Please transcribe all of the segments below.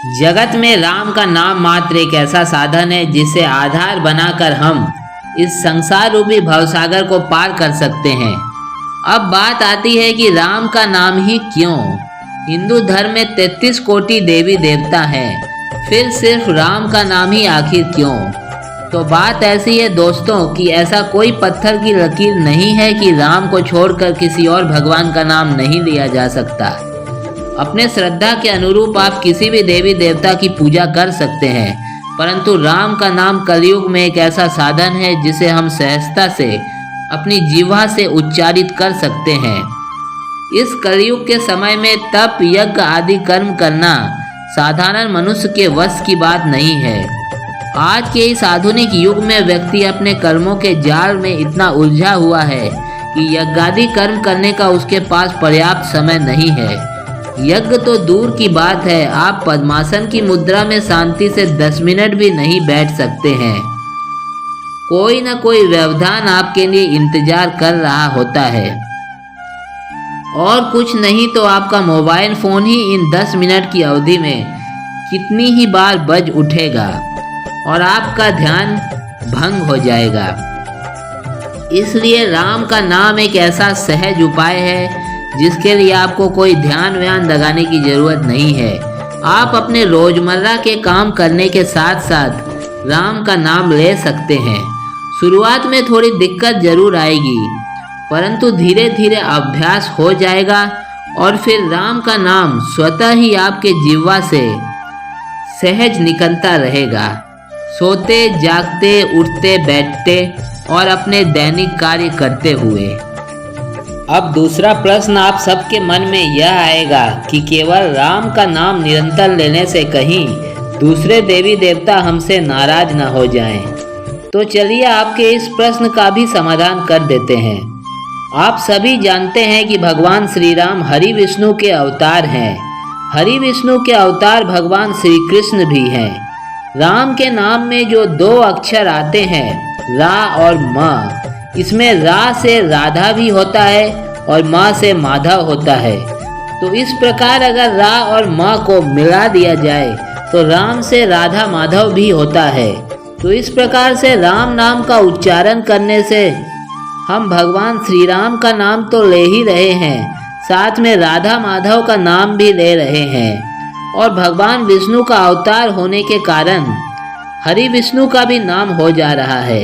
जगत में राम का नाम मात्र एक ऐसा साधन है जिसे आधार बनाकर हम इस संसार रूपी भवसागर को पार कर सकते हैं। अब बात आती है कि राम का नाम ही क्यों? हिंदू धर्म में 33 कोटि देवी देवता हैं, फिर सिर्फ राम का नाम ही आखिर क्यों? तो बात ऐसी है दोस्तों कि ऐसा कोई पत्थर की लकीर नहीं है कि राम को छोड़कर किसी और भगवान का नाम नहीं लिया जा सकता। अपने श्रद्धा के अनुरूप आप किसी भी देवी देवता की पूजा कर सकते हैं, परंतु राम का नाम कलयुग में एक ऐसा साधन है जिसे हम सहजता से अपनी जीवा से उच्चारित कर सकते हैं। इस कलयुग के समय में तप यज्ञ आदि कर्म करना साधारण मनुष्य के वश की बात नहीं है। आज के इस आधुनिक युग में व्यक्ति अपने कर्मों के जाल में इतना उलझा हुआ है कि यज्ञादि कर्म करने का उसके पास पर्याप्त समय नहीं है। यज्ञ तो दूर की बात है, आप पद्मासन की मुद्रा में शांति से 10 मिनट भी नहीं बैठ सकते हैं। कोई न कोई व्यवधान आपके लिए इंतजार कर रहा होता है, और कुछ नहीं तो आपका मोबाइल फोन ही इन 10 मिनट की अवधि में कितनी ही बार बज उठेगा और आपका ध्यान भंग हो जाएगा। इसलिए राम का नाम एक ऐसा सहज उपाय है जिसके लिए आपको कोई ध्यान व्यान लगाने की जरूरत नहीं है। आप अपने रोजमर्रा के काम करने के साथ साथ राम का नाम ले सकते हैं। शुरुआत में थोड़ी दिक्कत जरूर आएगी, परंतु धीरे धीरे अभ्यास हो जाएगा और फिर राम का नाम स्वतः ही आपके जीवा से सहज निकलता रहेगा। सोते जागते, उठते बैठते और अपने दैनिक कार्य करते हुए। अब दूसरा प्रश्न आप सबके मन में यह आएगा कि केवल राम का नाम निरंतर लेने से कहीं दूसरे देवी देवता हमसे नाराज न हो जाएं। तो चलिए आपके इस प्रश्न का भी समाधान कर देते हैं। आप सभी जानते हैं कि भगवान श्री राम हरि विष्णु के अवतार हैं। हरि विष्णु के अवतार भगवान श्री कृष्ण भी हैं। राम के नाम में जो 2 अक्षर आते हैं, रा और म, इसमें रा से राधा भी होता है और माँ से माधव होता है। तो इस प्रकार अगर रा और माँ को मिला दिया जाए तो राम से राधा माधव भी होता है। तो इस प्रकार से राम नाम का उच्चारण करने से हम भगवान श्री राम का नाम तो ले ही रहे हैं, साथ में राधा माधव का नाम भी ले रहे हैं, और भगवान विष्णु का अवतार होने के कारण हरि विष्णु का भी नाम हो जा रहा है।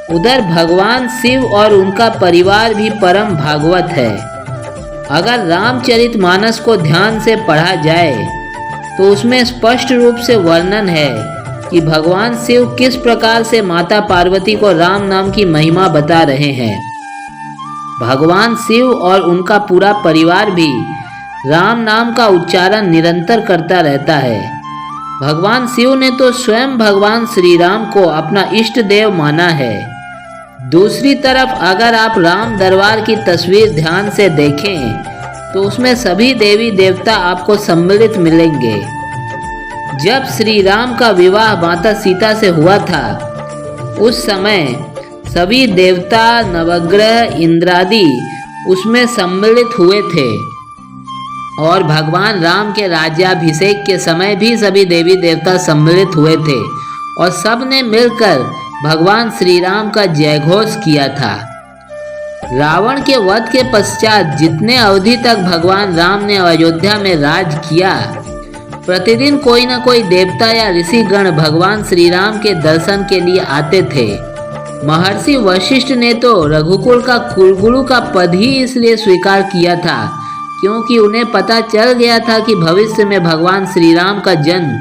उधर भगवान शिव और उनका परिवार भी परम भागवत है। अगर रामचरितमानस को ध्यान से पढ़ा जाए तो उसमें स्पष्ट रूप से वर्णन है कि भगवान शिव किस प्रकार से माता पार्वती को राम नाम की महिमा बता रहे हैं। भगवान शिव और उनका पूरा परिवार भी राम नाम का उच्चारण निरंतर करता रहता है। भगवान शिव ने तो स्वयं भगवान श्री राम को अपना इष्ट देव माना है। दूसरी तरफ अगर आप राम दरबार की तस्वीर ध्यान से देखें तो उसमें सभी देवी देवता आपको सम्मिलित मिलेंगे। जब श्री राम का विवाह माता सीता से हुआ था, उस समय सभी देवता, नवग्रह, इंद्रादि उसमें सम्मिलित हुए थे, और भगवान राम के राज्याभिषेक के समय भी सभी देवी देवता सम्मिलित हुए थे और सब ने मिलकर भगवान श्री राम का जयघोष किया था। रावण के वध के पश्चात जितने अवधि तक भगवान राम ने अयोध्या में राज किया, प्रतिदिन कोई न कोई देवता या ऋषि गण भगवान श्री राम के दर्शन के लिए आते थे। महर्षि वशिष्ठ ने तो रघुकुल का कुलगुरु का पद ही इसलिए स्वीकार किया था क्योंकि उन्हें पता चल गया था कि भविष्य में भगवान श्री राम का जन्म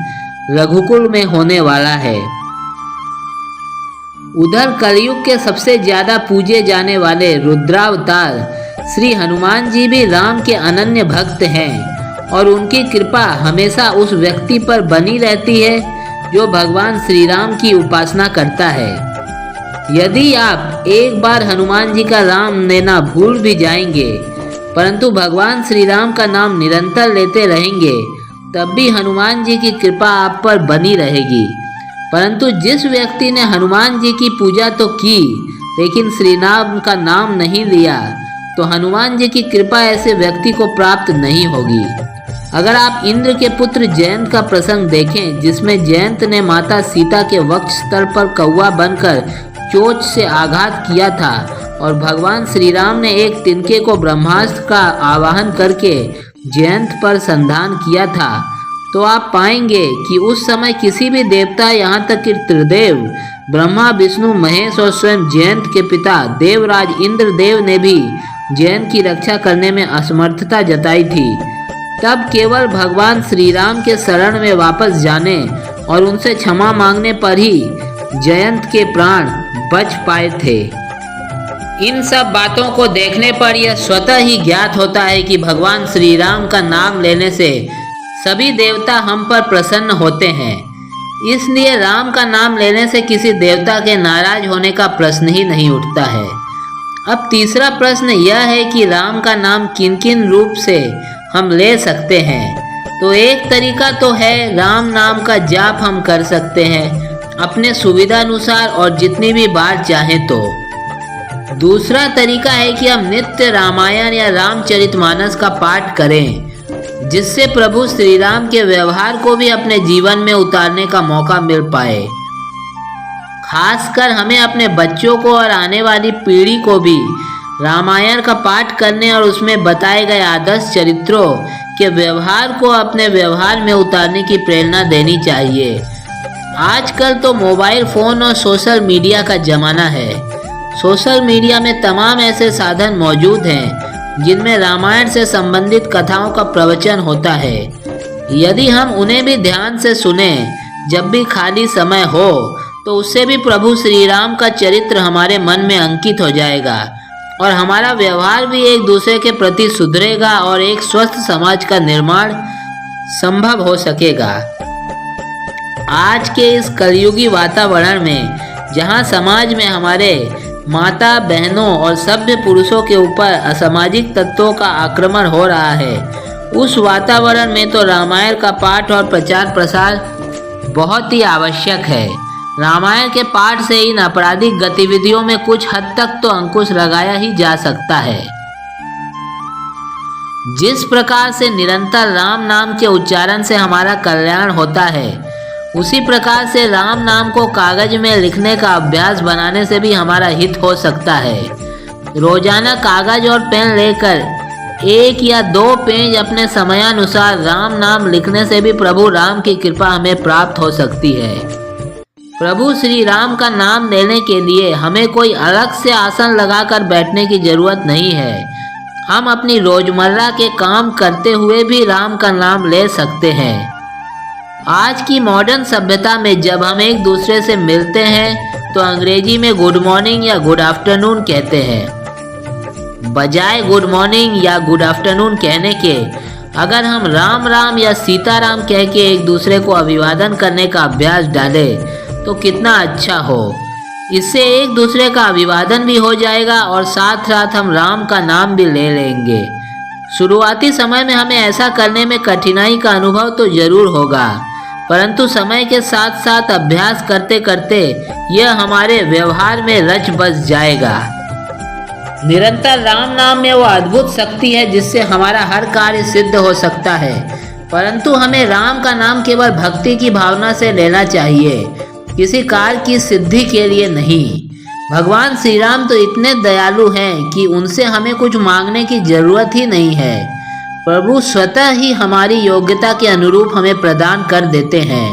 रघुकुल में होने वाला है। उधर कलयुग के सबसे ज्यादा पूजे जाने वाले रुद्रावतार श्री हनुमान जी भी राम के अनन्य भक्त हैं और उनकी कृपा हमेशा उस व्यक्ति पर बनी रहती है जो भगवान श्री राम की उपासना करता है। यदि आप एक बार हनुमान जी का नाम लेना भूल भी जाएंगे, परंतु भगवान श्री राम का नाम निरंतर लेते रहेंगे, तब भी हनुमान जी की कृपा आप पर बनी रहेगी। परंतु जिस व्यक्ति ने हनुमान जी की पूजा तो की लेकिन श्री राम का नाम नहीं लिया, तो हनुमान जी की कृपा ऐसे व्यक्ति को प्राप्त नहीं होगी। अगर आप इंद्र के पुत्र जयंत का प्रसंग देखें, जिसमें जयंत ने माता सीता के वक्ष स्थल पर कौवा बनकर चोंच से आघात किया था और भगवान श्री राम ने एक तिनके को ब्रह्मास्त्र का आवाहन करके जयंत पर संधान किया था, तो आप पाएंगे कि उस समय किसी भी देवता, यहाँ तक कि त्रिदेव ब्रह्मा, विष्णु, महेश और स्वयं जयंत के पिता देवराज इंद्रदेव ने भी जयंत की रक्षा करने में असमर्थता जताई थी। तब केवल भगवान श्री राम के शरण में वापस जाने और उनसे क्षमा मांगने पर ही जयंत के प्राण बच पाए थे। इन सब बातों को देखने पर यह स्वतः ही ज्ञात होता है कि भगवान श्री राम का नाम लेने से सभी देवता हम पर प्रसन्न होते हैं। इसलिए राम का नाम लेने से किसी देवता के नाराज होने का प्रश्न ही नहीं उठता है। अब तीसरा प्रश्न यह है कि राम का नाम किन किन रूप से हम ले सकते हैं। तो एक तरीका तो है, राम नाम का जाप हम कर सकते हैं अपने सुविधा अनुसार और जितनी भी बार चाहें तो। दूसरा तरीका है कि हम नित्य रामायण या रामचरितमानस का पाठ करें, जिससे प्रभु श्री राम के व्यवहार को भी अपने जीवन में उतारने का मौका मिल पाए। खासकर हमें अपने बच्चों को और आने वाली पीढ़ी को भी रामायण का पाठ करने और उसमें बताए गए आदर्श चरित्रों के व्यवहार को अपने व्यवहार में उतारने की प्रेरणा देनी चाहिए। आजकल तो मोबाइल फ़ोन और सोशल मीडिया का ज़माना है। सोशल मीडिया में तमाम ऐसे साधन मौजूद हैं जिनमें रामायण से संबंधित कथाओं का प्रवचन होता है। यदि हम उन्हें भी ध्यान से सुने जब भी खाली समय हो, तो उससे भी प्रभु श्री राम का चरित्र हमारे मन में अंकित हो जाएगा और हमारा व्यवहार भी एक दूसरे के प्रति सुधरेगा और एक स्वस्थ समाज का निर्माण संभव हो सकेगा। आज के इस कलयुगी वातावरण में, जहां समाज में हमारे माता बहनों और सभ्य पुरुषों के ऊपर असामाजिक तत्वों का आक्रमण हो रहा है, उस वातावरण में तो रामायण का पाठ और प्रचार प्रसार बहुत ही आवश्यक है। रामायण के पाठ से इन आपराधिक गतिविधियों में कुछ हद तक तो अंकुश लगाया ही जा सकता है। जिस प्रकार से निरंतर राम नाम के उच्चारण से हमारा कल्याण होता है, उसी प्रकार से राम नाम को कागज में लिखने का अभ्यास बनाने से भी हमारा हित हो सकता है। रोजाना कागज और पेन लेकर 1 या 2 पेज अपने समयानुसार राम नाम लिखने से भी प्रभु राम की कृपा हमें प्राप्त हो सकती है। प्रभु श्री राम का नाम लेने के लिए हमें कोई अलग से आसन लगाकर बैठने की जरूरत नहीं है। हम अपनी रोजमर्रा के काम करते हुए भी राम का नाम ले सकते हैं। आज की मॉडर्न सभ्यता में जब हम एक दूसरे से मिलते हैं तो अंग्रेजी में गुड मॉर्निंग या गुड आफ्टरनून कहते हैं। बजाय गुड मॉर्निंग या गुड आफ्टरनून कहने के अगर हम राम राम या सीताराम कह के एक दूसरे को अभिवादन करने का अभ्यास डालें तो कितना अच्छा हो। इससे एक दूसरे का अभिवादन भी हो जाएगा और साथ साथ हम राम का नाम भी ले लेंगे। शुरुआती समय में हमें ऐसा करने में कठिनाई का अनुभव तो जरूर होगा, परंतु समय के साथ साथ अभ्यास करते करते यह हमारे व्यवहार में रच बस जाएगा। निरंतर राम नाम में वो अद्भुत शक्ति है जिससे हमारा हर कार्य सिद्ध हो सकता है, परंतु हमें राम का नाम केवल भक्ति की भावना से लेना चाहिए, किसी कार्य की सिद्धि के लिए नहीं। भगवान श्री राम तो इतने दयालु हैं कि उनसे हमें कुछ मांगने की जरूरत ही नहीं है। प्रभु स्वतः ही हमारी योग्यता के अनुरूप हमें प्रदान कर देते हैं।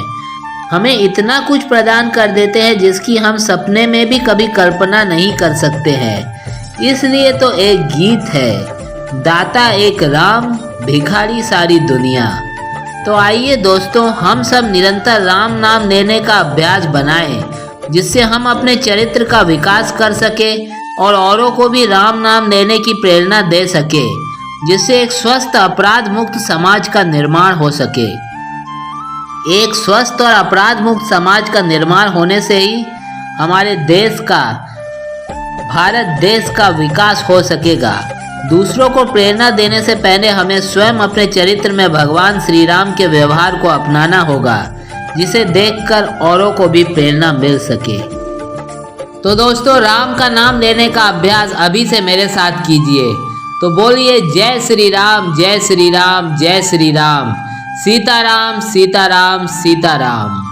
हमें इतना कुछ प्रदान कर देते हैं जिसकी हम सपने में भी कभी कल्पना नहीं कर सकते हैं। इसलिए तो एक गीत है, दाता एक राम, भिखारी सारी दुनिया। तो आइए दोस्तों, हम सब निरंतर राम नाम लेने का अभ्यास बनाएं, जिससे हम अपने चरित्र का विकास कर सके और औरों को भी राम नाम लेने की प्रेरणा दे सके, जिससे एक स्वस्थ अपराध मुक्त समाज का निर्माण हो सके। एक स्वस्थ और अपराध मुक्त समाज का निर्माण होने से ही हमारे देश का, भारत देश का विकास हो सकेगा। दूसरों को प्रेरणा देने से पहले हमें स्वयं अपने चरित्र में भगवान श्री राम के व्यवहार को अपनाना होगा, जिसे देखकर औरों को भी प्रेरणा मिल सके। तो दोस्तों, राम का नाम लेने का अभ्यास अभी से मेरे साथ कीजिए। तो बोलिए जय श्री राम, जय श्री राम, जय श्री राम। सीताराम, सीताराम, सीताराम।